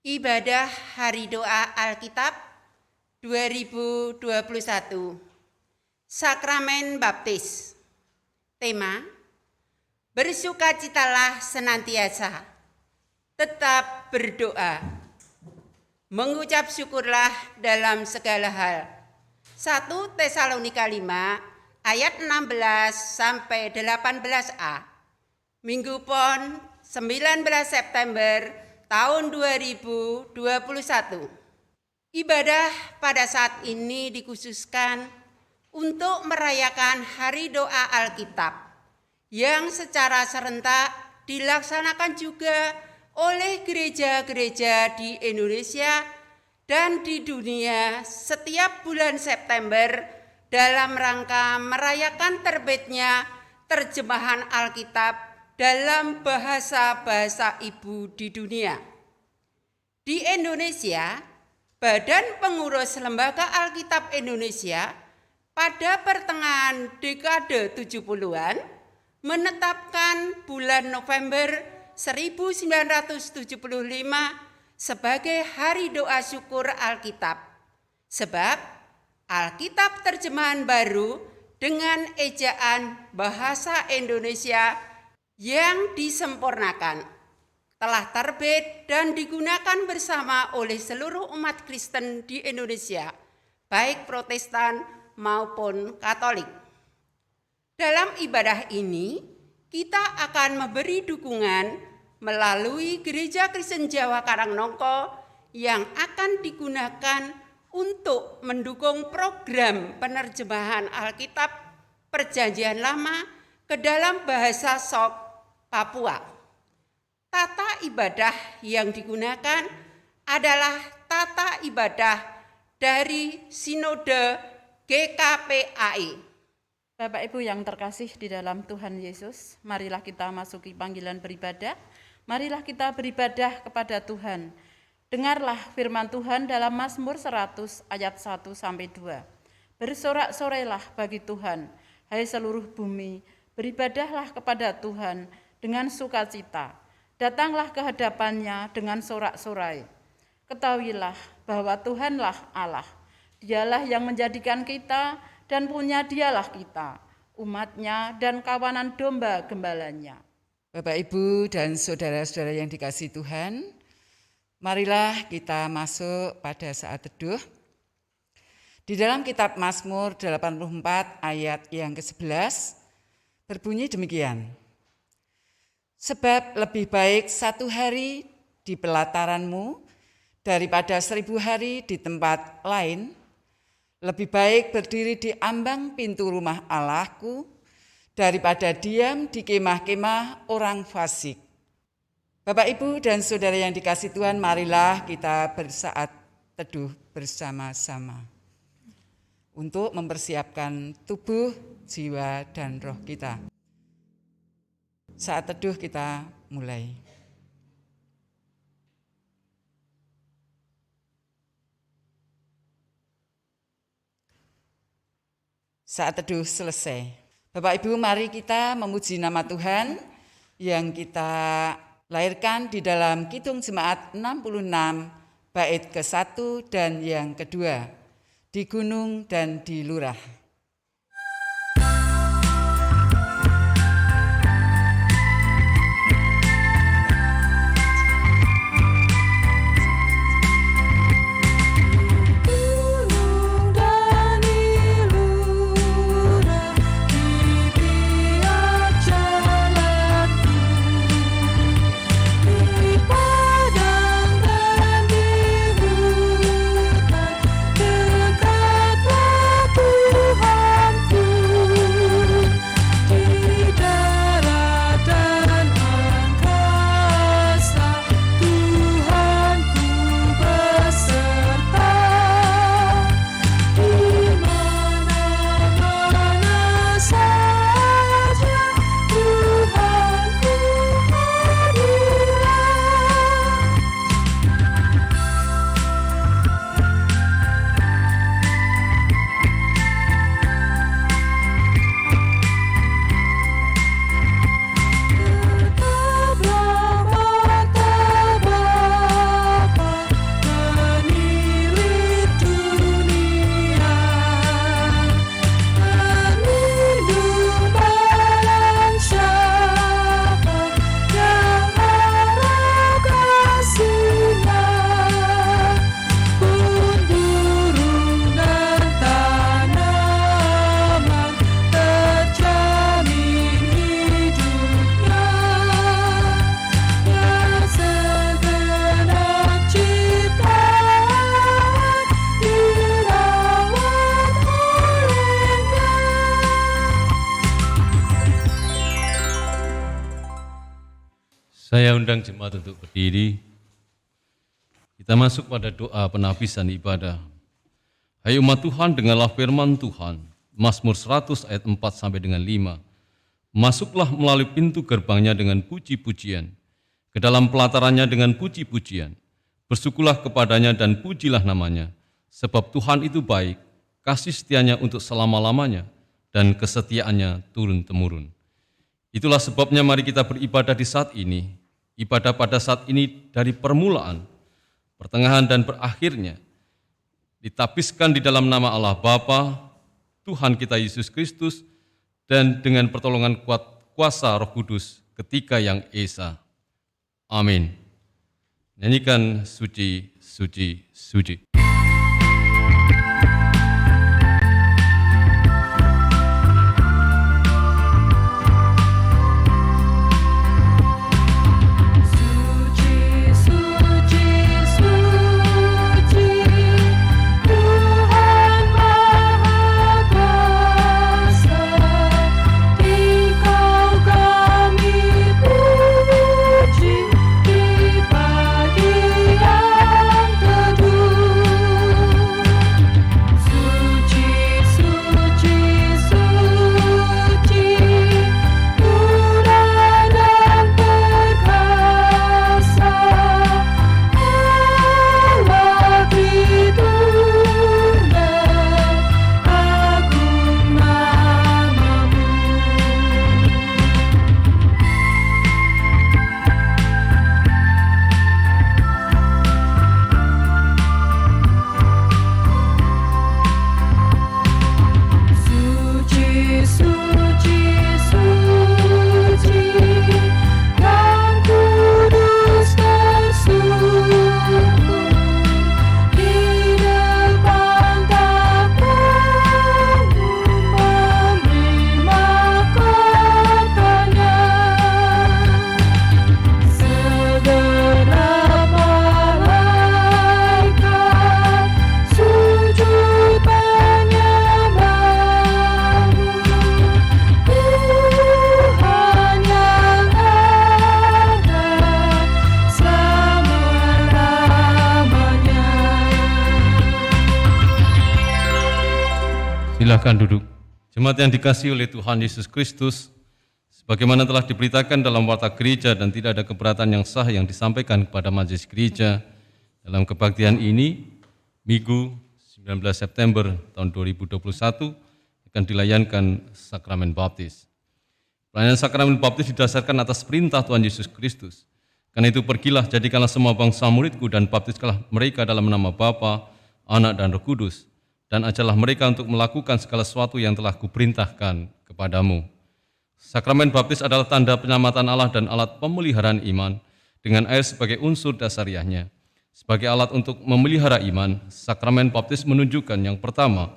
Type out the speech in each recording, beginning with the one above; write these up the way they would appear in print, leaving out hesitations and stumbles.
Ibadah Hari Doa Alkitab 2021. Sakramen Baptis. Tema: bersukacitalah senantiasa, tetap berdoa, mengucap syukurlah dalam segala hal. 1 Tesalonika 5 ayat 16 sampai 18a. Minggu Pon 19 September tahun 2021. Ibadah pada saat ini dikhususkan untuk merayakan Hari Doa Alkitab yang secara serentak dilaksanakan juga oleh gereja-gereja di Indonesia dan di dunia setiap bulan September dalam rangka merayakan terbitnya terjemahan Alkitab dalam bahasa-bahasa ibu di dunia. Di Indonesia, Badan Pengurus Lembaga Alkitab Indonesia pada pertengahan dekade 70-an menetapkan bulan November 1975 sebagai Hari Doa Syukur Alkitab, sebab Alkitab terjemahan baru dengan ejaan bahasa Indonesia yang disempurnakan telah terbit dan digunakan bersama oleh seluruh umat Kristen di Indonesia, baik Protestan maupun Katolik. Dalam ibadah ini, kita akan memberi dukungan melalui Gereja Kristen Jawa Karangnongko yang akan digunakan untuk mendukung program penerjemahan Alkitab Perjanjian Lama ke dalam bahasa Sok Papua. Tata ibadah yang digunakan adalah tata ibadah dari Sinode GKPAI. Bapak Ibu yang terkasih di dalam Tuhan Yesus, marilah kita masuki panggilan beribadah. Marilah kita beribadah kepada Tuhan. Dengarlah firman Tuhan dalam Mazmur 100 ayat 1-2. Bersorak-sorailah bagi Tuhan, hai seluruh bumi, beribadahlah kepada Tuhan dengan sukacita. Datanglah ke hadapannya dengan sorak-sorai. Ketahuilah bahwa Tuhanlah Allah. Dialah yang menjadikan kita dan punya dialah kita, umatnya dan kawanan domba gembalanya. Bapak, Ibu, dan saudara-saudara yang dikasihi Tuhan, marilah kita masuk pada saat teduh. Di dalam kitab Mazmur 84 ayat yang ke-11 berbunyi demikian. Sebab lebih baik 1 hari di pelataranmu daripada 1000 hari di tempat lain. Lebih baik berdiri di ambang pintu rumah Allahku daripada diam di kemah-kemah orang fasik. Bapak, Ibu, dan saudara yang dikasihi Tuhan, marilah kita bersaat teduh bersama-sama untuk mempersiapkan tubuh, jiwa, dan roh kita. Saat teduh kita mulai. Saat teduh selesai. Bapak, Ibu, mari kita memuji nama Tuhan yang kita lahirkan di dalam Kidung Jemaat 66 bait ke-1 dan yang kedua, di gunung dan di lurah. Tuhan Saya undang jemaat untuk berdiri. Kita masuk pada doa penabisan ibadah. Hai umat Tuhan, dengarlah firman Tuhan. Mazmur 100 ayat 4 sampai dengan 5. Masuklah melalui pintu gerbangnya dengan puji-pujian, ke dalam pelatarannya dengan puji-pujian. Bersyukurlah kepadanya dan pujilah namanya, sebab Tuhan itu baik, kasih setianya untuk selama-lamanya, dan kesetiaannya turun-temurun. Itulah sebabnya mari kita beribadah di saat ini. Ibadah pada saat ini dari permulaan, pertengahan dan berakhirnya ditabiskan di dalam nama Allah Bapa, Tuhan kita Yesus Kristus, dan dengan pertolongan kuasa Roh Kudus ketika yang esa. Amin. Nyanyikan suci, suci, suci. Silakan duduk. Jemaat yang dikasihi oleh Tuhan Yesus Kristus, sebagaimana telah diberitakan dalam warta gereja dan tidak ada keberatan yang sah yang disampaikan kepada majelis gereja dalam kebaktian ini, Minggu 19 September tahun 2021 akan dilayankan sakramen baptis. Pelayanan sakramen baptis didasarkan atas perintah Tuhan Yesus Kristus. Karena itu pergilah, jadikanlah semua bangsa muridku dan baptisklah mereka dalam nama Bapa, Anak dan Roh Kudus, dan ajarlah mereka untuk melakukan segala sesuatu yang telah kuperintahkan kepadamu. Sakramen baptis adalah tanda penyelamatan Allah dan alat pemeliharaan iman dengan air sebagai unsur dasariahnya. Sebagai alat untuk memelihara iman, sakramen baptis menunjukkan yang pertama,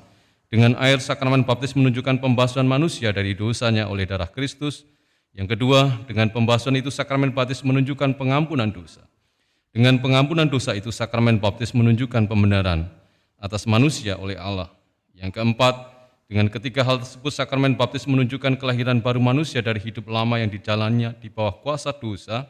dengan air sakramen baptis menunjukkan pembasuhan manusia dari dosanya oleh darah Kristus. Yang kedua, dengan pembasuhan itu sakramen baptis menunjukkan pengampunan dosa. Dengan pengampunan dosa itu sakramen baptis menunjukkan pembenaran atas manusia oleh Allah. Yang keempat, dengan ketiga hal tersebut sakramen baptis menunjukkan kelahiran baru manusia dari hidup lama yang dijalannya di bawah kuasa dosa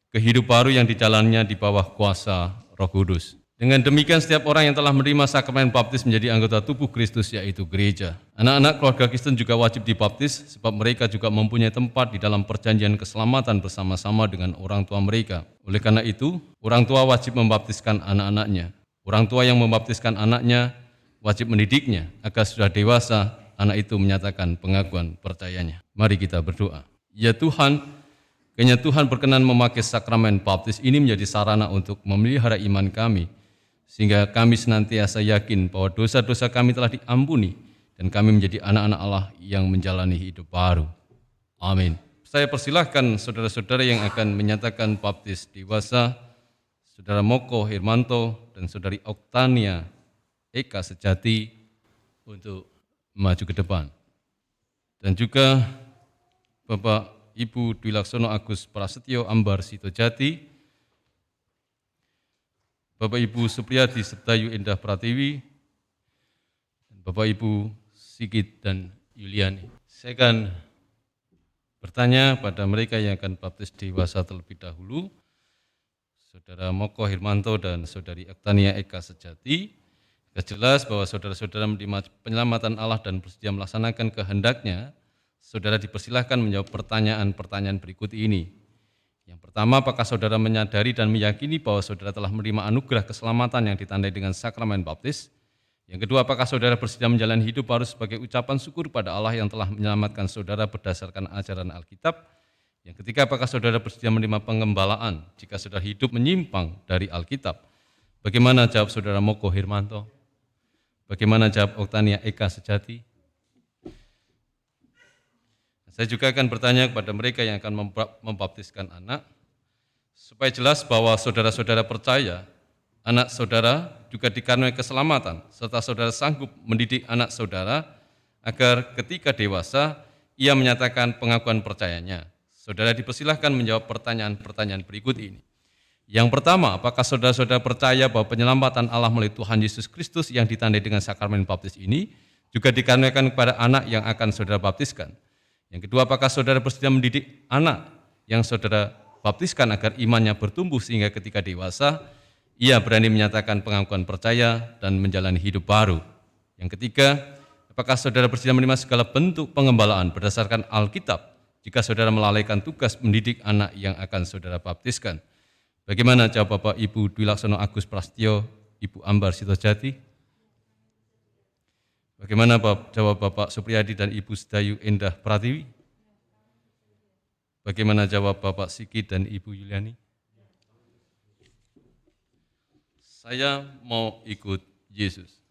ke hidup baru yang dijalannya di bawah kuasa Roh Kudus. Dengan demikian setiap orang yang telah menerima sakramen baptis menjadi anggota tubuh Kristus, yaitu gereja. Anak-anak keluarga Kristen juga wajib dibaptis sebab mereka juga mempunyai tempat di dalam perjanjian keselamatan bersama-sama dengan orang tua mereka. Oleh karena itu, orang tua wajib membaptiskan anak-anaknya. Orang tua yang membaptiskan anaknya wajib mendidiknya agar sudah dewasa anak itu menyatakan pengakuan percayanya. Mari kita berdoa. Ya Tuhan, kiranya Tuhan berkenan memakai sakramen baptis ini menjadi sarana untuk memelihara iman kami, sehingga kami senantiasa yakin bahwa dosa-dosa kami telah diampuni dan kami menjadi anak-anak Allah yang menjalani hidup baru. Amin. Saya persilahkan saudara-saudara yang akan menyatakan baptis dewasa, Saudara Moko Hermanto dan Saudari Oktania Eka Sejati untuk maju ke depan. Dan juga Bapak Ibu Dwi Laksono Agus Prasetyo Ambar Sitojati, Bapak Ibu Supriyadi Septayu Indah Pratiwi, dan Bapak Ibu Sigit dan Yuliani. Saya akan bertanya pada mereka yang akan baptis dewasa terlebih dahulu, Saudara Moko Hermanto dan Saudari Oktania Eka Sejati. Jelas bahwa saudara-saudara menerima penyelamatan Allah dan bersedia melaksanakan kehendaknya, saudara dipersilahkan menjawab pertanyaan-pertanyaan berikut ini. Yang pertama, apakah saudara menyadari dan meyakini bahwa saudara telah menerima anugerah keselamatan yang ditandai dengan sakramen baptis? Yang kedua, apakah saudara bersedia menjalani hidup baru sebagai ucapan syukur pada Allah yang telah menyelamatkan saudara berdasarkan ajaran Alkitab? Yang ketiga, apakah saudara bersedia menerima pengembalaan jika saudara hidup menyimpang dari Alkitab? Bagaimana jawab saudara Moko Hermanto? Bagaimana jawab Oktania Eka Sejati? Saya juga akan bertanya kepada mereka yang akan membaptiskan anak, supaya jelas bahwa saudara-saudara percaya, anak saudara juga dikaruniai keselamatan, serta saudara sanggup mendidik anak saudara, agar ketika dewasa, ia menyatakan pengakuan percayanya. Saudara dipersilahkan menjawab pertanyaan-pertanyaan berikut ini. Yang pertama, apakah saudara-saudara percaya bahwa penyelamatan Allah melalui Tuhan Yesus Kristus yang ditandai dengan sakramen baptis ini juga dikaruniakan kepada anak yang akan saudara baptiskan? Yang kedua, apakah saudara bersedia mendidik anak yang saudara baptiskan agar imannya bertumbuh sehingga ketika dewasa, ia berani menyatakan pengakuan percaya dan menjalani hidup baru? Yang ketiga, apakah saudara bersedia menerima segala bentuk pengembalaan berdasarkan Alkitab jika saudara melalaikan tugas mendidik anak yang akan saudara baptiskan? Bagaimana jawab Bapak Ibu Dwi Laksono Agus Prastyo, Ibu Ambar Sitojati? Bagaimana jawab Bapak Supriyadi dan Ibu Sedayu Endah Pratiwi? Bagaimana jawab Bapak Siki dan Ibu Yuliani? Saya mau ikut Yesus.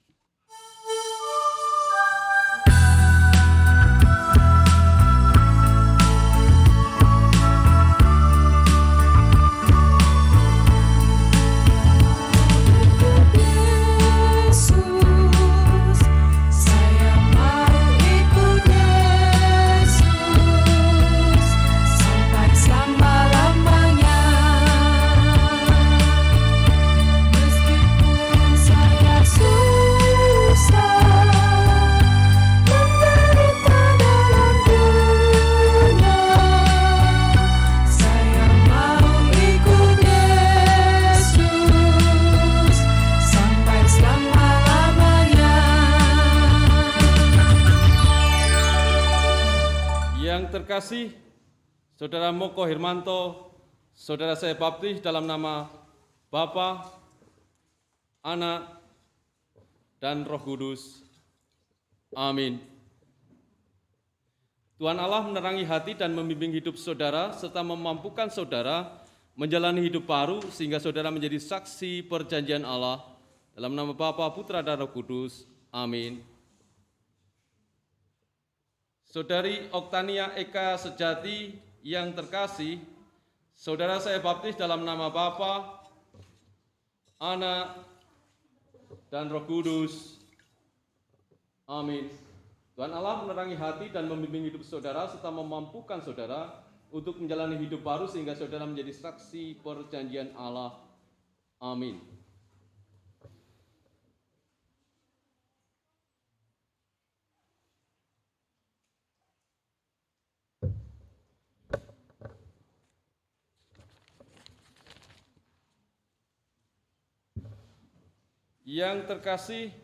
Terkasih, Saudara Moko Hermanto, saudara saya baptis dalam nama Bapa, Anak, dan Roh Kudus. Amin. Tuhan Allah menerangi hati dan membimbing hidup saudara, serta memampukan saudara menjalani hidup baru, sehingga saudara menjadi saksi perjanjian Allah. Dalam nama Bapa, Putra, dan Roh Kudus. Amin. Saudari Oktania Eka Sejati yang terkasih, saudara saya baptis dalam nama Bapa, Anak, dan Roh Kudus. Amin. Tuhan Allah menerangi hati dan membimbing hidup saudara serta memampukan saudara untuk menjalani hidup baru sehingga saudara menjadi saksi perjanjian Allah. Amin. Yang terkasih,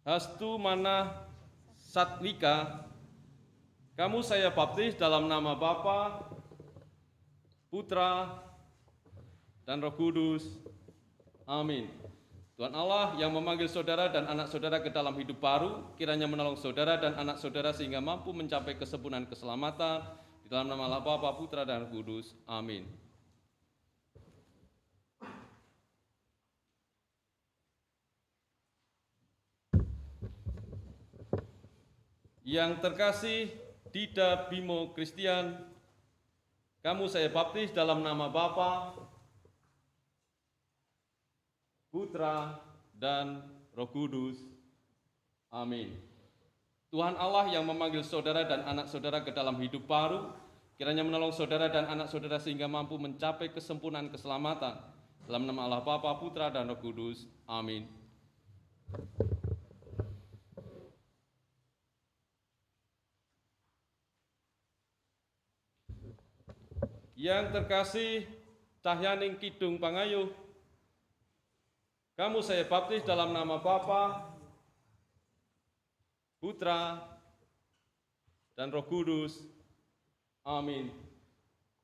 Hastu Mana Satwika, kamu saya baptis dalam nama Bapa, Putra, dan Roh Kudus. Amin. Tuhan Allah yang memanggil saudara dan anak saudara ke dalam hidup baru, kiranya menolong saudara dan anak saudara sehingga mampu mencapai kesempurnaan keselamatan di dalam nama Allah Bapa, Putra, dan Roh Kudus. Amin. Yang terkasih, Dida Bimo Christian, kamu saya baptis dalam nama Bapa, Putra, dan Roh Kudus. Amin. Tuhan Allah yang memanggil saudara dan anak saudara ke dalam hidup baru, kiranya menolong saudara dan anak saudara sehingga mampu mencapai kesempurnaan keselamatan. Dalam nama Allah Bapa, Putra, dan Roh Kudus. Amin. Yang terkasih Cahyaning Kidung Pangayuh, kamu saya baptis dalam nama Bapa, Putra, dan Roh Kudus. Amin.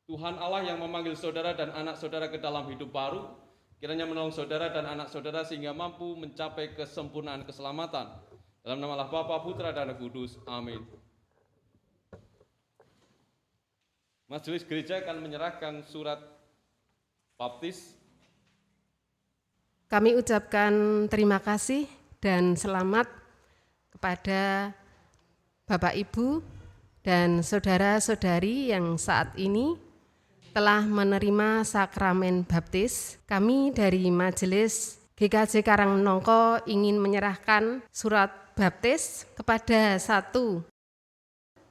Tuhan Allah yang memanggil saudara dan anak saudara ke dalam hidup baru, kiranya menolong saudara dan anak saudara sehingga mampu mencapai kesempurnaan keselamatan. Dalam nama Allah Bapa, Putra, dan Roh Kudus. Amin. Majelis Gereja akan menyerahkan surat baptis. Kami ucapkan terima kasih dan selamat kepada Bapak Ibu dan saudara-saudari yang saat ini telah menerima sakramen baptis. Kami dari Majelis GKJ Karangmenongko ingin menyerahkan surat baptis kepada 1.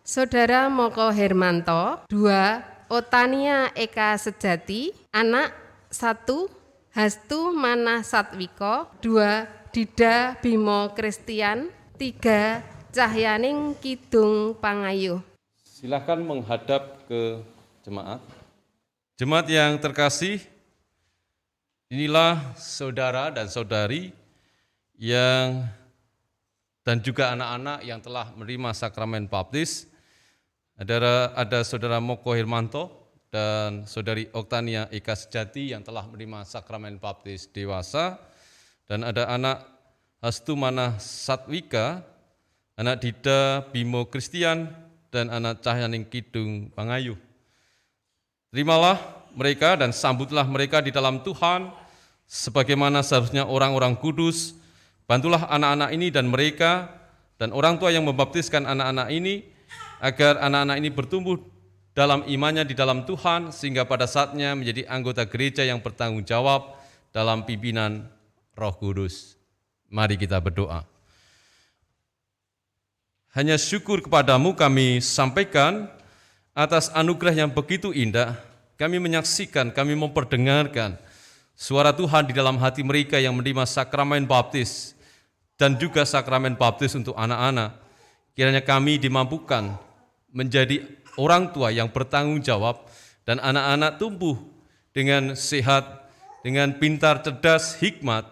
Saudara Moko Hermanto, 2. Otania Eka Sejati, anak 1. Hastu Manah Satwiko, 2. Dida Bimo Kristian, 3. Cahyaning Kidung Pangayuh. Silakan menghadap ke jemaat. Jemaat yang terkasih, inilah saudara dan saudari yang dan juga anak-anak yang telah menerima sakramen baptis. Ada saudara Moko Hermanto dan saudari Oktania Eka Sejati yang telah menerima sakramen baptis dewasa, dan ada anak Hastu Manah Satwika, anak Dida Bimo Kristian, dan anak Cahyaning Kidung Pangayuh. Terimalah mereka dan sambutlah mereka di dalam Tuhan, sebagaimana seharusnya orang-orang kudus. Bantulah anak-anak ini dan mereka dan orang tua yang membaptiskan anak-anak ini, agar anak-anak ini bertumbuh dalam imannya di dalam Tuhan, sehingga pada saatnya menjadi anggota gereja yang bertanggung jawab dalam pimpinan Roh Kudus. Mari kita berdoa. Hanya syukur kepadamu kami sampaikan atas anugerah yang begitu indah. Kami menyaksikan, kami memperdengarkan suara Tuhan di dalam hati mereka yang menerima sakramen baptis dan juga sakramen baptis untuk anak-anak. Kiranya kami dimampukan menjadi orang tua yang bertanggung jawab dan anak-anak tumbuh dengan sehat, dengan pintar, cerdas, hikmat,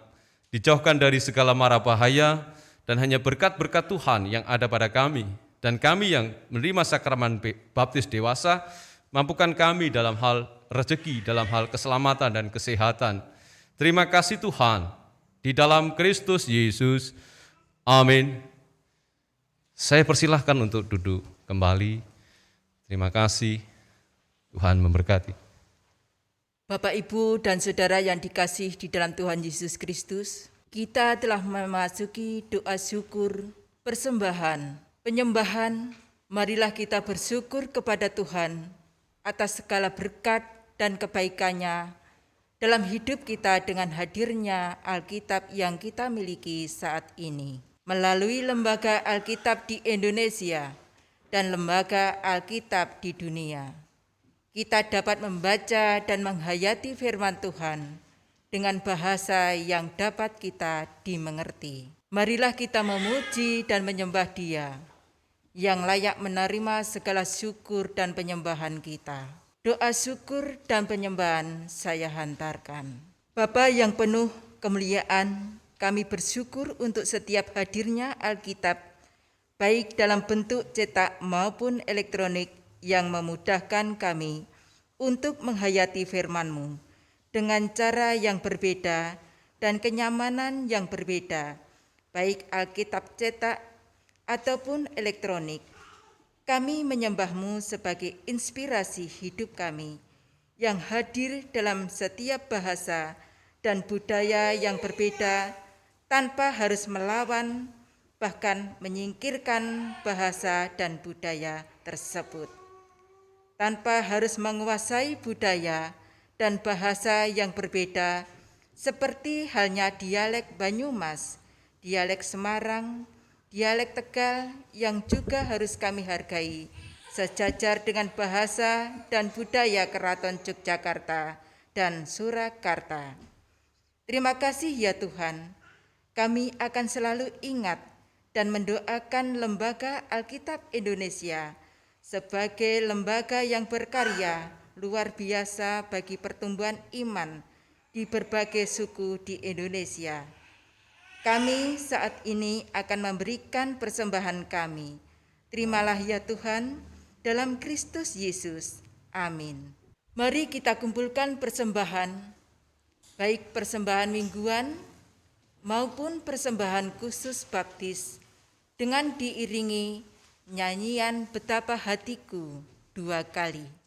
dijauhkan dari segala mara bahaya, dan hanya berkat-berkat Tuhan yang ada pada kami. Dan kami yang menerima sakramen baptis dewasa, mampukan kami dalam hal rezeki, dalam hal keselamatan dan kesehatan. Terima kasih Tuhan, di dalam Kristus Yesus. Amin. Saya persilahkan untuk duduk kembali. Terima kasih. Tuhan memberkati. Bapak, Ibu, dan Saudara yang dikasih di dalam Tuhan Yesus Kristus, kita telah memasuki doa syukur, persembahan, penyembahan. Marilah kita bersyukur kepada Tuhan atas segala berkat dan kebaikannya dalam hidup kita dengan hadirnya Alkitab yang kita miliki saat ini. Melalui Lembaga Alkitab di Indonesia dan Lembaga Alkitab di dunia, kita dapat membaca dan menghayati firman Tuhan dengan bahasa yang dapat kita dimengerti. Marilah kita memuji dan menyembah Dia yang layak menerima segala syukur dan penyembahan kita. Doa syukur dan penyembahan saya hantarkan. Bapa yang penuh kemuliaan, kami bersyukur untuk setiap hadirnya Alkitab, baik dalam bentuk cetak maupun elektronik, yang memudahkan kami untuk menghayati firman-Mu dengan cara yang berbeda dan kenyamanan yang berbeda, baik Alkitab cetak ataupun elektronik. Kami menyembah-Mu sebagai inspirasi hidup kami yang hadir dalam setiap bahasa dan budaya yang berbeda, tanpa harus melawan bahkan menyingkirkan bahasa dan budaya tersebut. Tanpa harus menguasai budaya dan bahasa yang berbeda, seperti halnya dialek Banyumas, dialek Semarang, dialek Tegal yang juga harus kami hargai, sejajar dengan bahasa dan budaya Keraton Yogyakarta dan Surakarta. Terima kasih ya Tuhan, kami akan selalu ingat dan mendoakan Lembaga Alkitab Indonesia sebagai lembaga yang berkarya luar biasa bagi pertumbuhan iman di berbagai suku di Indonesia. Kami saat ini akan memberikan persembahan kami. Terimalah ya Tuhan, dalam Kristus Yesus. Amin. Mari kita kumpulkan persembahan, baik persembahan mingguan maupun persembahan khusus baptis, dengan diiringi nyanyian Betapa Hatiku 2 kali.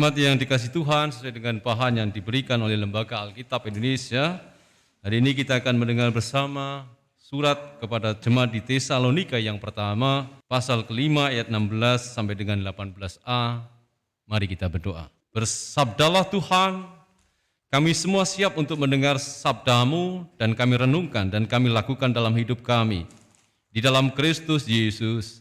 Jemaat yang dikasihi Tuhan, sesuai dengan bahan yang diberikan oleh Lembaga Alkitab Indonesia, hari ini kita akan mendengar bersama surat kepada jemaat di Tesalonika yang pertama, pasal ke-5 ayat 16 sampai dengan 18a. Mari kita berdoa. Bersabdalah Tuhan, kami semua siap untuk mendengar sabdamu dan kami renungkan dan kami lakukan dalam hidup kami. Di dalam Kristus Yesus.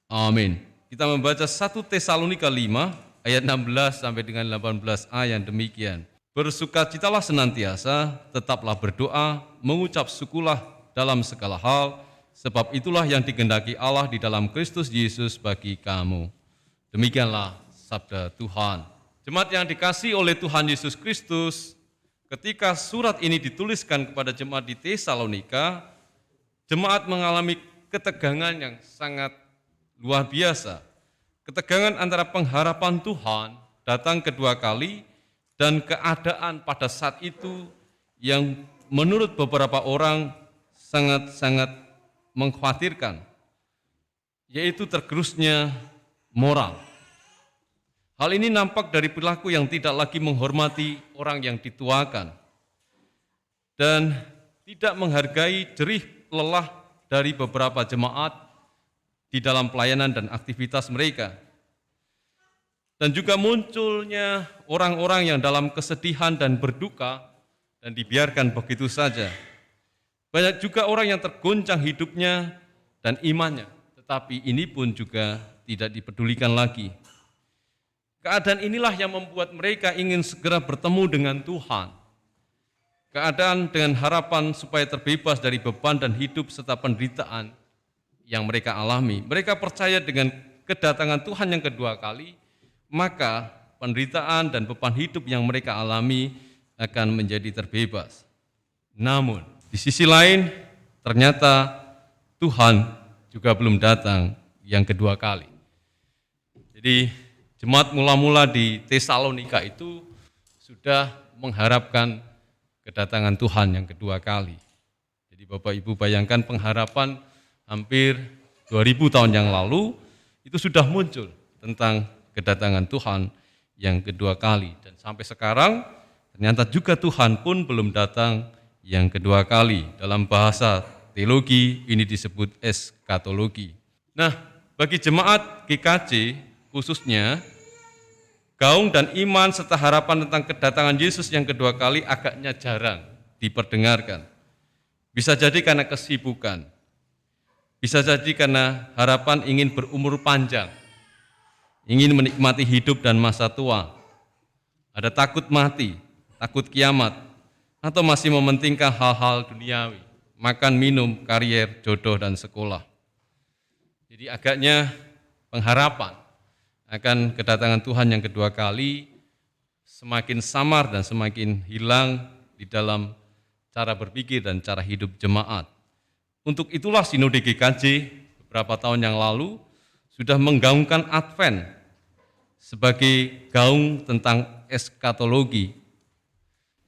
Amin. Kita membaca 1 Tesalonika 5 ayat 16 sampai dengan 18a yang demikian. Bersukacitalah senantiasa, tetaplah berdoa, mengucap syukurlah dalam segala hal, sebab itulah yang dikehendaki Allah di dalam Kristus Yesus bagi kamu. Demikianlah sabda Tuhan. Jemaat yang dikasihi oleh Tuhan Yesus Kristus, ketika surat ini dituliskan kepada jemaat di Tesalonika, jemaat mengalami ketegangan yang sangat luar biasa. Ketegangan antara pengharapan Tuhan datang kedua kali dan keadaan pada saat itu yang menurut beberapa orang sangat-sangat mengkhawatirkan, yaitu tergerusnya moral. Hal ini nampak dari perilaku yang tidak lagi menghormati orang yang dituakan dan tidak menghargai jerih lelah dari beberapa jemaat di dalam pelayanan dan aktivitas mereka. Dan juga munculnya orang-orang yang dalam kesedihan dan berduka dan dibiarkan begitu saja. Banyak juga orang yang tergoncang hidupnya dan imannya, tetapi ini pun juga tidak dipedulikan lagi. Keadaan inilah yang membuat mereka ingin segera bertemu dengan Tuhan. Keadaan dengan harapan supaya terbebas dari beban dan hidup serta penderitaan yang mereka alami. Mereka percaya dengan kedatangan Tuhan yang kedua kali, maka penderitaan dan beban hidup yang mereka alami akan menjadi terbebas. Namun, di sisi lain, ternyata Tuhan juga belum datang yang kedua kali. Jadi, jemaat mula-mula di Tesalonika itu sudah mengharapkan kedatangan Tuhan yang kedua kali. Jadi Bapak Ibu bayangkan pengharapan hampir 2000 tahun yang lalu itu sudah muncul tentang kedatangan Tuhan yang kedua kali. Dan sampai sekarang ternyata juga Tuhan pun belum datang yang kedua kali. Dalam bahasa teologi ini disebut eskatologi. Nah, bagi jemaat GKJ khususnya, gaung dan iman serta harapan tentang kedatangan Yesus yang kedua kali agaknya jarang diperdengarkan. Bisa jadi karena kesibukan, bisa jadi karena harapan ingin berumur panjang, ingin menikmati hidup dan masa tua, ada takut mati, takut kiamat, atau masih mementingkan hal-hal duniawi, makan, minum, karier, jodoh, dan sekolah. Jadi agaknya pengharapan akan kedatangan Tuhan yang kedua kali semakin samar dan semakin hilang di dalam cara berpikir dan cara hidup jemaat. Untuk itulah Sinode GKJ beberapa tahun yang lalu sudah menggaungkan Advent sebagai gaung tentang eskatologi.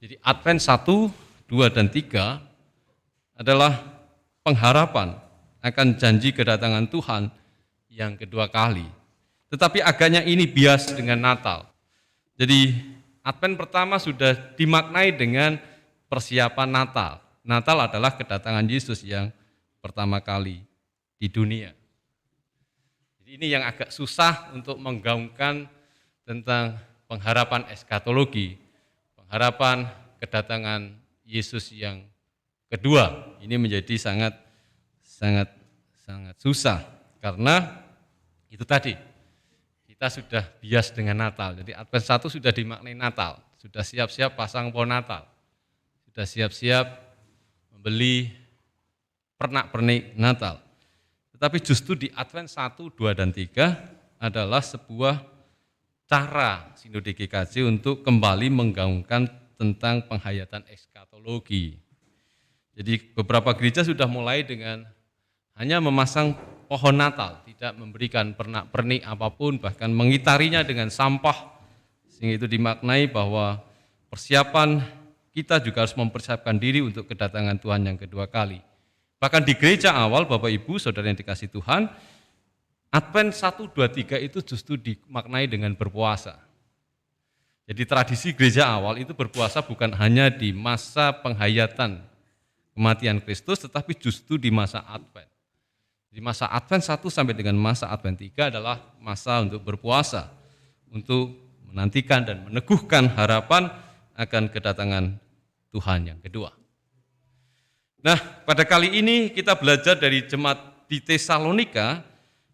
Jadi Advent 1, 2, dan 3 adalah pengharapan akan janji kedatangan Tuhan yang kedua kali. Tetapi agaknya ini bias dengan Natal. Jadi Advent pertama sudah dimaknai dengan persiapan Natal. Natal adalah kedatangan Yesus yang pertama kali di dunia. Jadi ini yang agak susah untuk menggaungkan tentang pengharapan eskatologi, pengharapan kedatangan Yesus yang kedua. Ini menjadi sangat susah karena itu tadi. Kita sudah bias dengan Natal. Jadi Advent 1 sudah dimaknai Natal, sudah siap-siap pasang pohon Natal, sudah siap-siap membeli pernak-pernik Natal. Tetapi justru di Advent 1, 2, dan 3 adalah sebuah cara Sinode GKJ untuk kembali menggaungkan tentang penghayatan eskatologi. Jadi beberapa gereja sudah mulai dengan hanya memasang pohon Natal, tidak memberikan pernak-pernik apapun, bahkan mengitarinya dengan sampah, sehingga itu dimaknai bahwa persiapan kita juga harus mempersiapkan diri untuk kedatangan Tuhan yang kedua kali. Bahkan di gereja awal, Bapak Ibu, Saudara yang dikasihi Tuhan, Advent 1, 2, 3 itu justru dimaknai dengan berpuasa. Jadi tradisi gereja awal itu berpuasa bukan hanya di masa penghayatan kematian Kristus, tetapi justru di masa Advent. Di masa Advent 1 sampai dengan masa Advent 3 adalah masa untuk berpuasa, untuk menantikan dan meneguhkan harapan akan kedatangan Tuhan yang kedua. Nah, pada kali ini kita belajar dari jemaat di Tesalonika,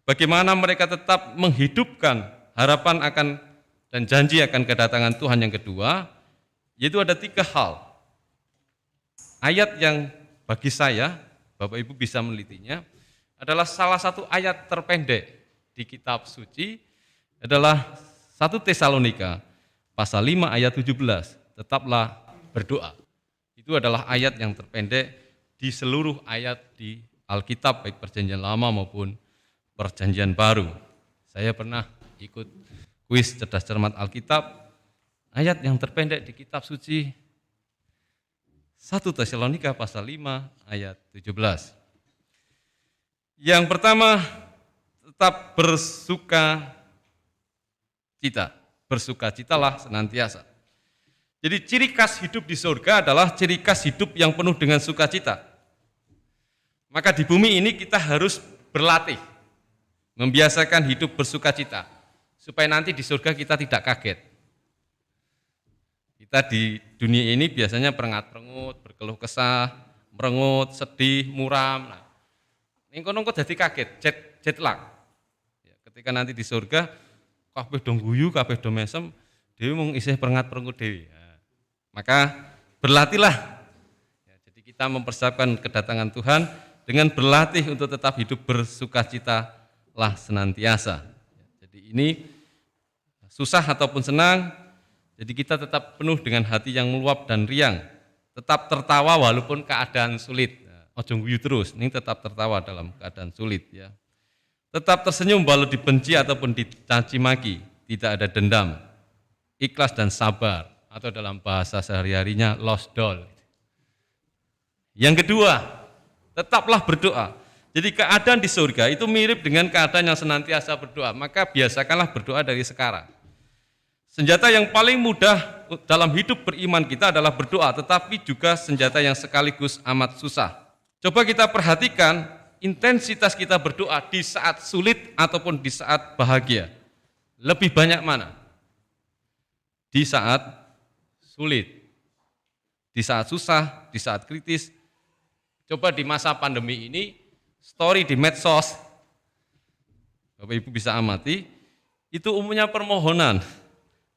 bagaimana mereka tetap menghidupkan harapan akan dan janji akan kedatangan Tuhan yang kedua, yaitu ada 3 hal. Ayat yang bagi saya, Bapak Ibu bisa menelitinya, adalah salah satu ayat terpendek di kitab suci adalah 1 Tesalonika pasal 5 ayat 17, tetaplah berdoa. Itu adalah ayat yang terpendek di seluruh ayat di Alkitab, baik Perjanjian Lama maupun Perjanjian Baru. Saya pernah ikut kuis cerdas cermat Alkitab, ayat yang terpendek di kitab suci 1 Tesalonika pasal 5 ayat 17. Yang pertama, tetap bersukacitalah senantiasa. Jadi ciri khas hidup di surga adalah ciri khas hidup yang penuh dengan sukacita. Maka di bumi ini kita harus berlatih, membiasakan hidup bersukacita, supaya nanti di surga kita tidak kaget. Kita di dunia ini biasanya perengat-perengut, berkeluh kesah, merengut, sedih, muram. Nah, engko-engko jadi kaget, jet lag. Ya, ketika nanti di surga, kabeh do guyu, kabeh do mesem, dhewe mung isih perengat-perengut dhewe. Nah, maka berlatihlah. Ya, jadi kita mempersiapkan kedatangan Tuhan dengan berlatih untuk tetap hidup bersukacitalah senantiasa. Ya, jadi ini susah ataupun senang, jadi kita tetap penuh dengan hati yang meluap dan riang, tetap tertawa walaupun keadaan sulit. Ojo guyu terus, ini tetap tertawa dalam keadaan sulit ya. Tetap tersenyum walau dibenci ataupun dicaci maki, tidak ada dendam, ikhlas dan sabar, atau dalam bahasa sehari-harinya lost doll. Yang kedua, tetaplah berdoa. Jadi keadaan di surga itu mirip dengan keadaan yang senantiasa berdoa, maka biasakanlah berdoa dari sekarang. Senjata yang paling mudah dalam hidup beriman kita adalah berdoa, tetapi juga senjata yang sekaligus amat susah. Coba kita perhatikan intensitas kita berdoa di saat sulit ataupun di saat bahagia. Lebih banyak mana? Di saat sulit, di saat susah, di saat kritis. Coba di masa pandemi ini, story di medsos, Bapak Ibu bisa amati, itu umumnya permohonan,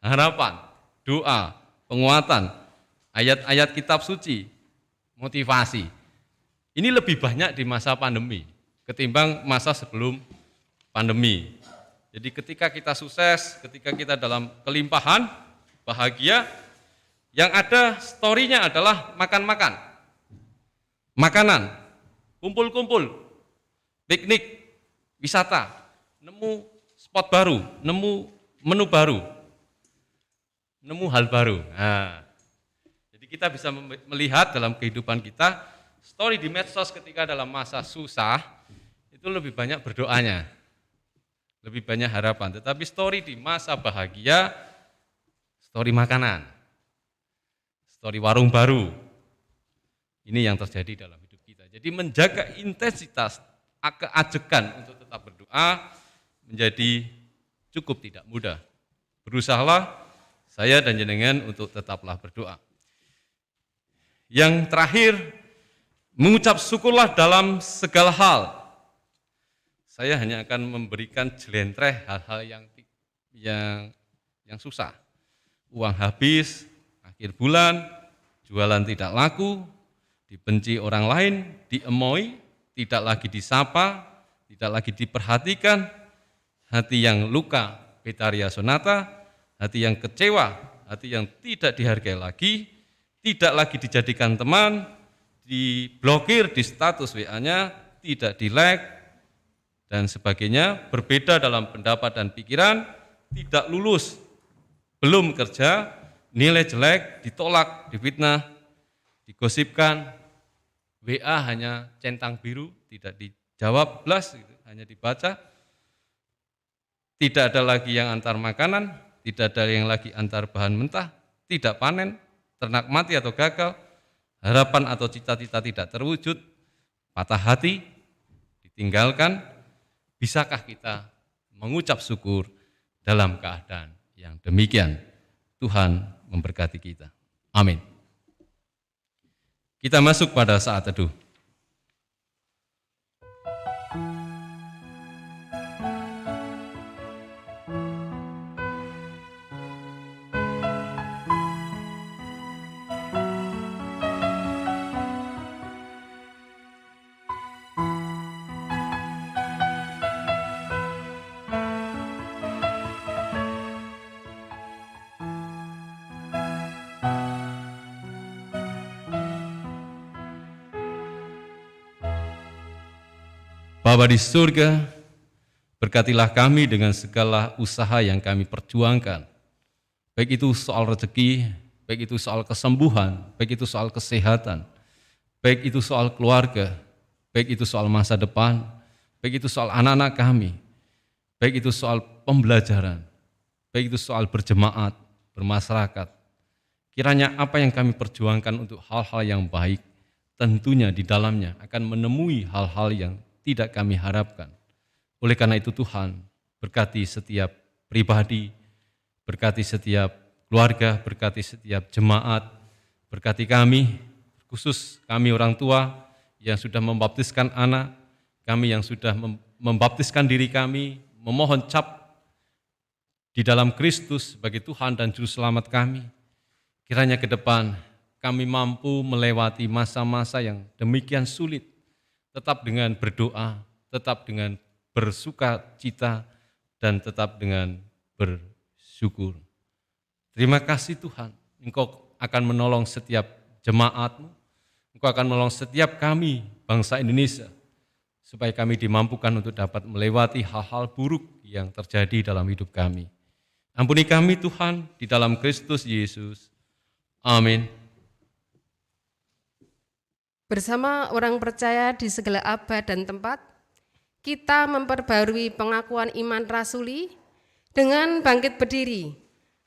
harapan, doa, penguatan, ayat-ayat kitab suci, motivasi. Ini lebih banyak di masa pandemi ketimbang masa sebelum pandemi. Jadi ketika kita sukses, ketika kita dalam kelimpahan, bahagia, yang ada story-nya adalah makan-makan, makanan, kumpul-kumpul, piknik, wisata, nemu spot baru, nemu menu baru, nemu hal baru. Nah, jadi kita bisa melihat dalam kehidupan kita, story di medsos ketika dalam masa susah, itu lebih banyak berdoanya, lebih banyak harapan. Tetapi story di masa bahagia, story makanan, story warung baru, ini yang terjadi dalam hidup kita. Jadi menjaga intensitas, keajekan untuk tetap berdoa, menjadi cukup tidak mudah. Berusahalah saya dan jenengan untuk tetaplah berdoa. Yang terakhir, mengucap syukurlah dalam segala hal. Saya hanya akan memberikan jelentreh hal-hal yang susah. Uang habis, akhir bulan, jualan tidak laku, dibenci orang lain, diemoi, tidak lagi disapa, tidak lagi diperhatikan, hati yang luka, Betaria Sonata, hati yang kecewa, hati yang tidak dihargai lagi, tidak lagi dijadikan teman, diblokir di status WA-nya, tidak di-like, dan sebagainya, berbeda dalam pendapat dan pikiran, tidak lulus, belum kerja, nilai jelek, ditolak, difitnah, digosipkan, WA hanya centang biru, tidak dijawab blas, hanya dibaca, tidak ada lagi yang antar makanan, tidak ada yang lagi antar bahan mentah, tidak panen, ternak mati atau gagal, harapan atau cita-cita tidak terwujud, patah hati, ditinggalkan. Bisakah kita mengucap syukur dalam keadaan yang demikian? Tuhan memberkati kita. Amin. Kita masuk pada saat teduh. Bapa di surga, berkatilah kami dengan segala usaha yang kami perjuangkan. Baik itu soal rezeki, baik itu soal kesembuhan, baik itu soal kesehatan, baik itu soal keluarga, baik itu soal masa depan, baik itu soal anak-anak kami, baik itu soal pembelajaran, baik itu soal berjemaat, bermasyarakat. Kiranya apa yang kami perjuangkan untuk hal-hal yang baik, tentunya di dalamnya akan menemui hal-hal yang tidak kami harapkan. Oleh karena itu Tuhan, berkati setiap pribadi, berkati setiap keluarga, berkati setiap jemaat, berkati kami, khusus kami orang tua yang sudah membaptiskan anak, kami yang sudah membaptiskan diri kami, memohon cap di dalam Kristus sebagai Tuhan dan Juru Selamat kami. Kiranya ke depan kami mampu melewati masa-masa yang demikian sulit, tetap dengan berdoa, tetap dengan bersuka cita, dan tetap dengan bersyukur. Terima kasih Tuhan, Engkau akan menolong setiap jemaat-Mu, Engkau akan menolong setiap kami, bangsa Indonesia, supaya kami dimampukan untuk dapat melewati hal-hal buruk yang terjadi dalam hidup kami. Ampuni kami Tuhan, di dalam Kristus Yesus. Amin. Bersama orang percaya di segala abad dan tempat, kita memperbarui pengakuan iman rasuli dengan bangkit berdiri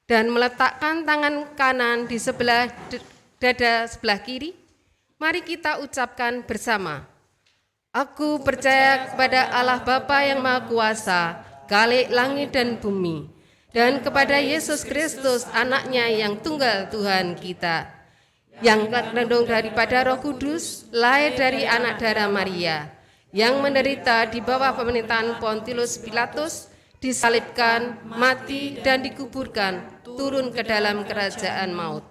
dan meletakkan tangan kanan di sebelah dada sebelah kiri. Mari kita ucapkan bersama. Aku percaya kepada Allah Bapa yang Maha Kuasa, Khalik langit dan bumi, dan kepada Yesus Kristus, anaknya yang tunggal Tuhan kita, yang terkandung daripada Roh Kudus, lahir dari anak darah Maria, yang menderita di bawah pemerintahan Pontius Pilatus, disalibkan, mati, dan dikuburkan, turun ke dalam kerajaan maut.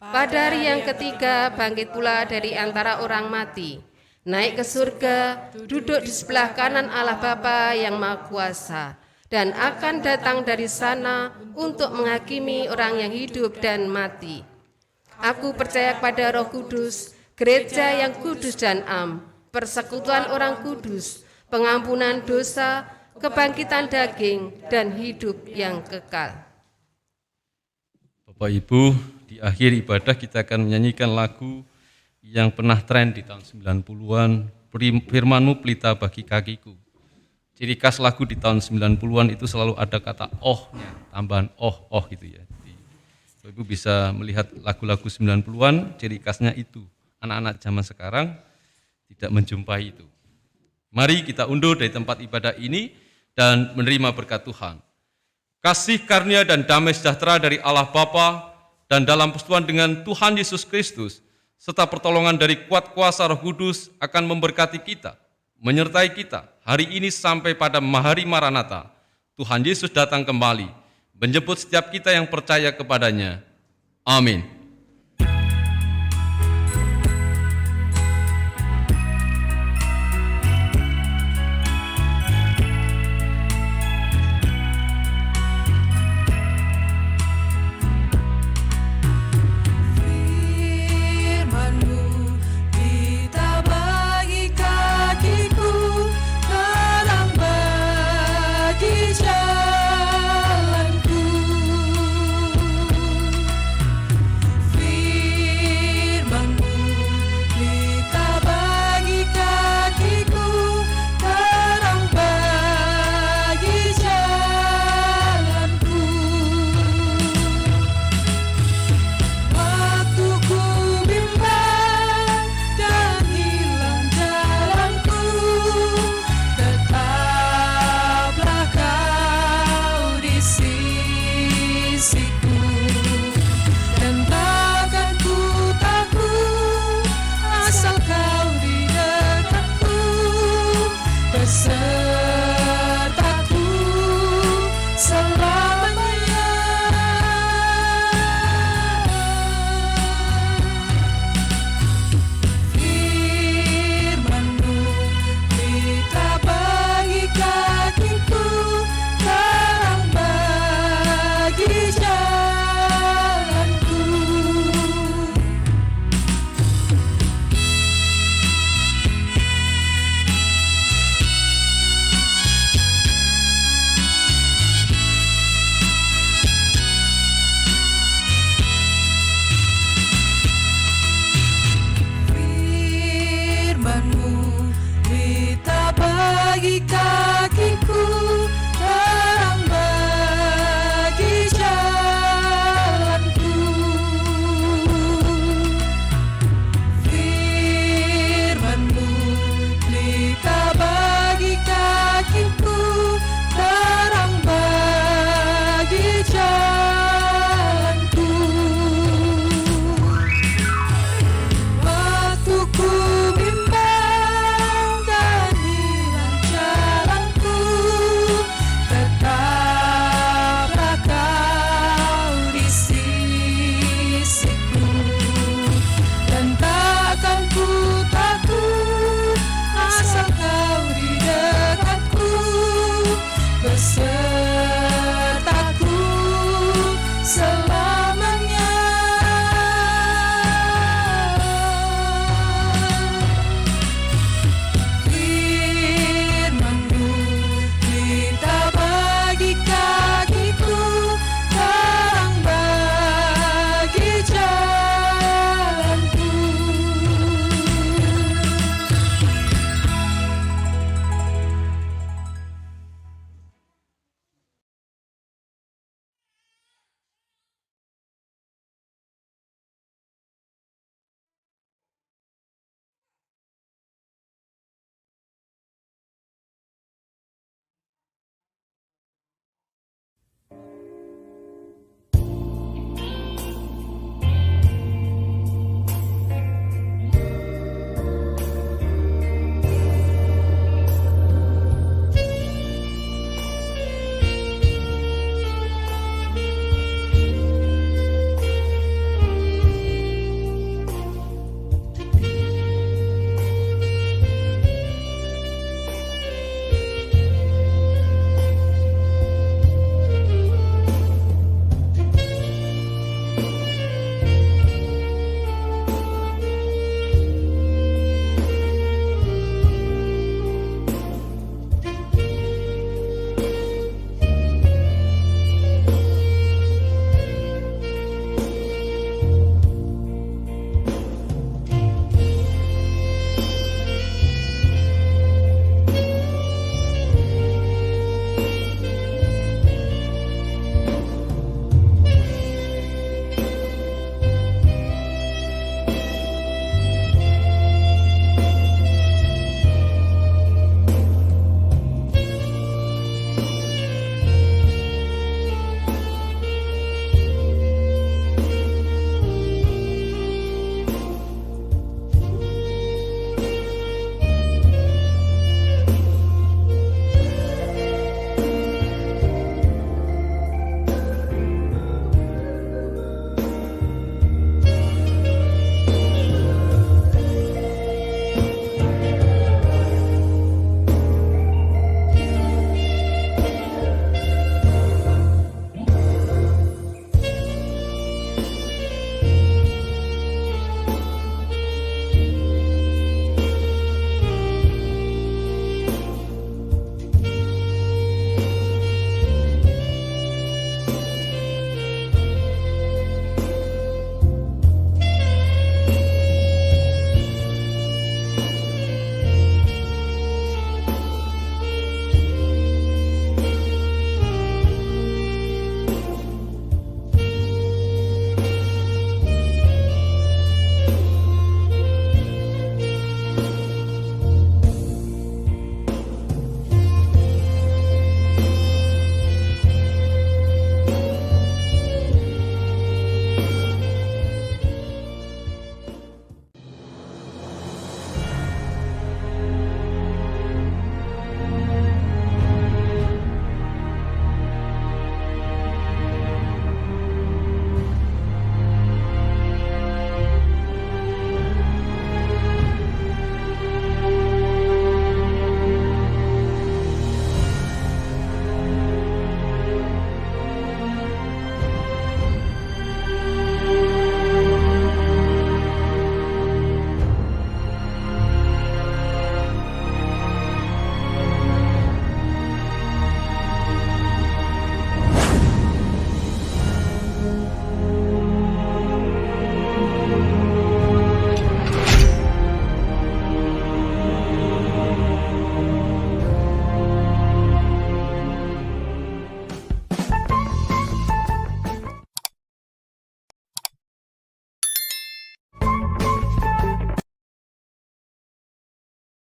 Pada hari yang ketiga bangkit pula dari antara orang mati, naik ke surga, duduk di sebelah kanan Allah Bapa yang Maha Kuasa, dan akan datang dari sana untuk menghakimi orang yang hidup dan mati. Aku percaya kepada Roh Kudus, gereja yang kudus dan am, persekutuan orang kudus, pengampunan dosa, kebangkitan daging, dan hidup yang kekal. Bapak Ibu, di akhir ibadah kita akan menyanyikan lagu yang pernah tren di tahun 90-an, Firman-Mu pelita bagi kakiku. Ciri khas lagu di tahun 90-an itu selalu ada kata oh-nya, tambahan oh gitu ya. Ibu bisa melihat lagu-lagu 90-an, ciri khasnya itu. Anak-anak zaman sekarang tidak menjumpai itu. Mari kita undur dari tempat ibadah ini dan menerima berkat Tuhan. Kasih karunia dan damai sejahtera dari Allah Bapa dan dalam persekutuan dengan Tuhan Yesus Kristus, serta pertolongan dari kuat kuasa Roh Kudus akan memberkati kita, menyertai kita hari ini sampai pada hari Maranatha. Tuhan Yesus datang kembali, menjemput setiap kita yang percaya kepadanya. Amin.